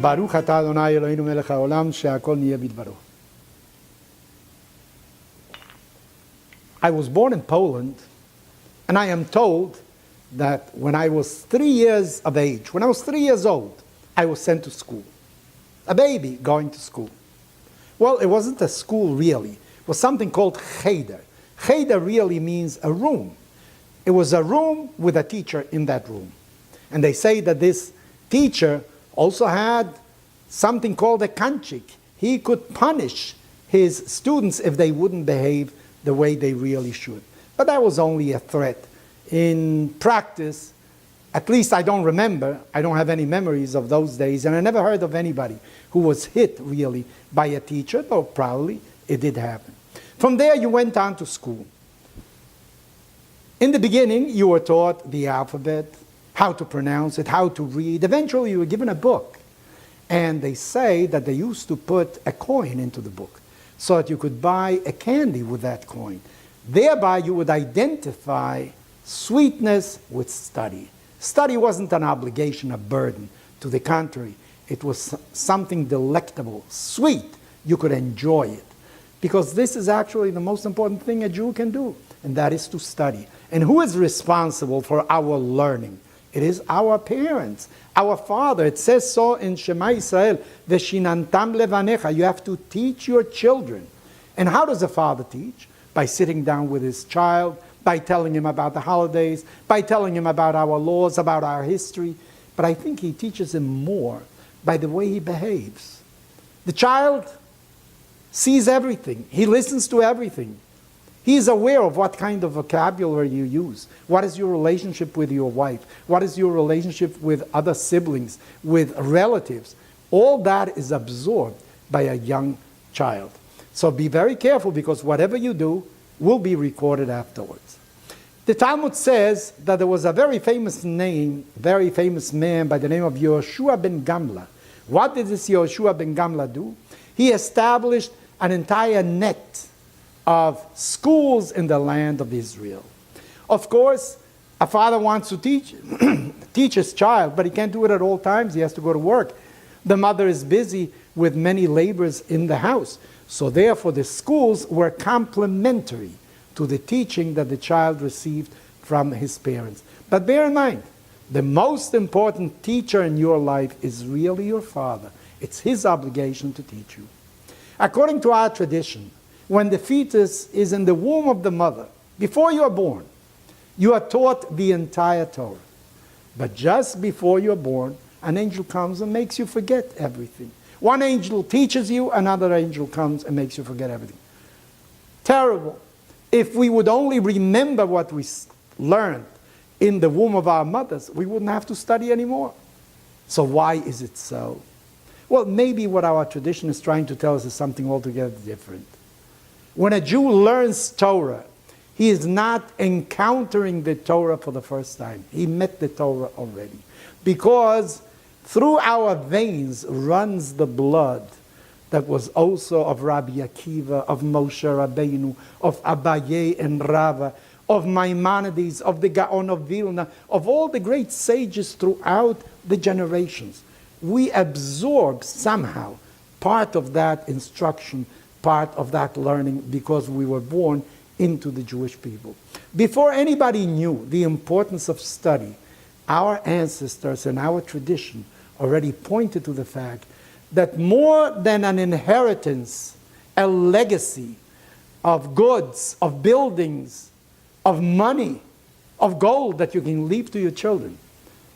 Baruch atah Adonai Eloheinu melech haolam she'akol niyeh bidbaro. I was born in Poland, and I am told that when I was 3 years of age, when I was 3 years old, I was sent to school. A baby going to school. Well, it wasn't a school really. It was something called cheder. Cheder really means a room. It was a room with a teacher in that room. And they say that this teacher also had something called a kanchik. He could punish his students if they wouldn't behave the way they really should. But that was only a threat. In practice, at least I don't remember, I don't have any memories of those days, and I never heard of anybody who was hit really by a teacher, though probably it did happen. From there you went on to school. In the beginning you were taught the alphabet, how to pronounce it, how to read. Eventually you were given a book. And they say that they used to put a coin into the book so that you could buy a candy with that coin. Thereby you would identify sweetness with study. Study wasn't an obligation, a burden. To the contrary, it was something delectable, sweet. You could enjoy it. Because this is actually the most important thing a Jew can do, and that is to study. And who is responsible for our learning? It is our parents, our father. It says so in Shema Israel, Veshinantam levanecha. You have to teach your children. And how does a father teach? By sitting down with his child, by telling him about the holidays, by telling him about our laws, about our history. But I think he teaches him more by the way he behaves. The child sees everything. He listens to everything. He is aware of what kind of vocabulary you use. What is your relationship with your wife? What is your relationship with other siblings, with relatives? All that is absorbed by a young child. So be very careful, because whatever you do will be recorded afterwards. The Talmud says that there was a very famous man by the name of Yehoshua ben Gamla. What did this Yehoshua ben Gamla do? He established an entire net of schools in the land of Israel. Of course, a father wants to teach his child, but he can't do it at all times. He has to go to work. The mother is busy with many labors in the house. So therefore, the schools were complementary to the teaching that the child received from his parents. But bear in mind, the most important teacher in your life is really your father. It's his obligation to teach you. According to our tradition, when the fetus is in the womb of the mother, before you are born, you are taught the entire Torah. But just before you're born, an angel comes and makes you forget everything. One angel teaches you, another angel comes and makes you forget everything. Terrible. If we would only remember what we learned in the womb of our mothers, we wouldn't have to study anymore. So why is it so? Well, maybe what our tradition is trying to tell us is something altogether different. When a Jew learns Torah, he is not encountering the Torah for the first time. He met the Torah already. Because through our veins runs the blood that was also of Rabbi Akiva, of Moshe Rabbeinu, of Abaye and Rava, of Maimonides, of the Gaon of Vilna, of all the great sages throughout the generations. We absorb somehow part of that instruction, part of that learning, because we were born into the Jewish people. Before anybody knew the importance of study, our ancestors and our tradition already pointed to the fact that more than an inheritance, a legacy of goods, of buildings, of money, of gold that you can leave to your children,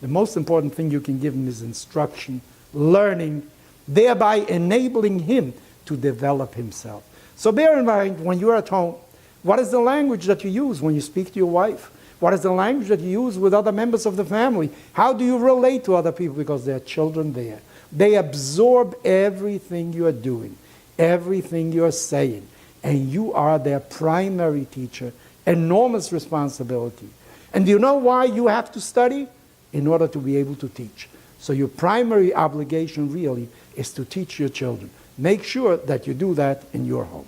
the most important thing you can give them is instruction, learning, thereby enabling him to develop himself. So bear in mind, when you're at home, what is the language that you use when you speak to your wife? What is the language that you use with other members of the family? How do you relate to other people? Because there are children there. They absorb everything you are doing, everything you are saying, and you are their primary teacher. Enormous responsibility. And do you know why you have to study? In order to be able to teach. So your primary obligation really is to teach your children. Make sure that you do that in your home.